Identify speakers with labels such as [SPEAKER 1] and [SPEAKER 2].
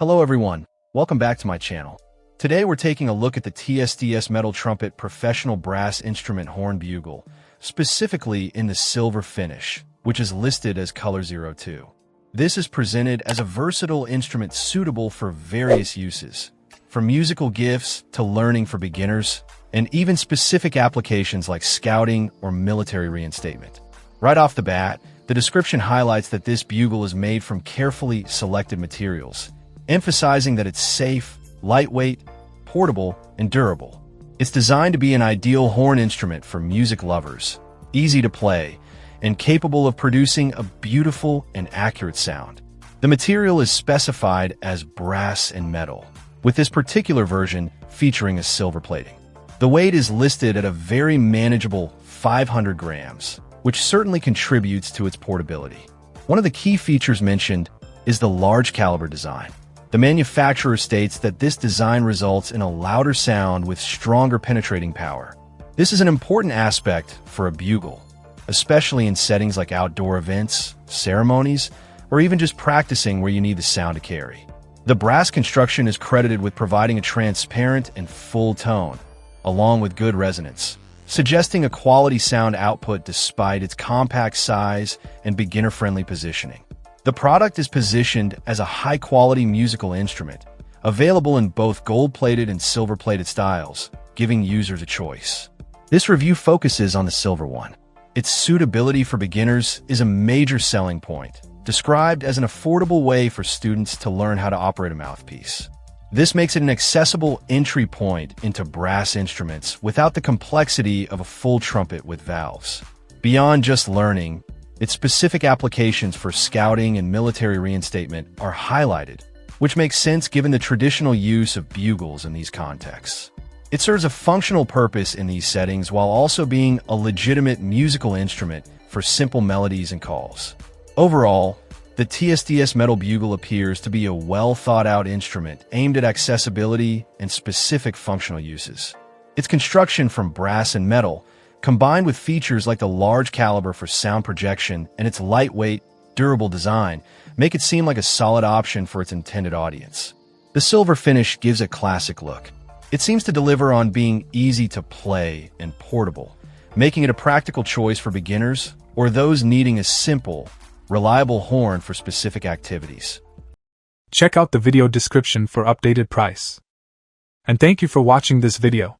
[SPEAKER 1] Hello everyone, welcome back to my channel. Today we're taking a look at the TSTS Metal Trumpet Professional Brass Instrument Horn Bugle, specifically in the silver finish, which is listed as Color 02. This is presented as a versatile instrument suitable for various uses, from musical gifts to learning for beginners, and even specific applications like scouting or military reinstatement. Right off the bat, the description highlights that this bugle is made from carefully selected materials, emphasizing that it's safe, lightweight, portable, and durable. It's designed to be an ideal horn instrument for music lovers, easy to play, and capable of producing a beautiful and accurate sound. The material is specified as brass and metal, with this particular version featuring a silver plating. The weight is listed at a very manageable 500 grams, which certainly contributes to its portability. One of the key features mentioned is the large caliber design. The manufacturer states that this design results in a louder sound with stronger penetrating power. This is an important aspect for a bugle, especially in settings like outdoor events, ceremonies, or even just practicing where you need the sound to carry. The brass construction is credited with providing a transparent and full tone, along with good resonance, suggesting a quality sound output despite its compact size and beginner-friendly positioning. The product is positioned as a high-quality musical instrument, available in both gold-plated and silver-plated styles, giving users a choice. This review focuses on the silver one. Its suitability for beginners is a major selling point, described as an affordable way for students to learn how to operate a mouthpiece. This makes it an accessible entry point into brass instruments without the complexity of a full trumpet with valves. Beyond just learning, its specific applications for scouting and military reinstatement are highlighted, which makes sense given the traditional use of bugles in these contexts. It serves a functional purpose in these settings while also being a legitimate musical instrument for simple melodies and calls. Overall, the TSTS Metal Bugle appears to be a well-thought-out instrument aimed at accessibility and specific functional uses. Its construction from brass and metal, combined with features like the large caliber for sound projection and its lightweight, durable design, make it seem like a solid option for its intended audience. The silver finish gives a classic look. It seems to deliver on being easy to play and portable, making it a practical choice for beginners or those needing a simple, reliable horn for specific activities.
[SPEAKER 2] Check out the video description for updated price. And thank you for watching this video.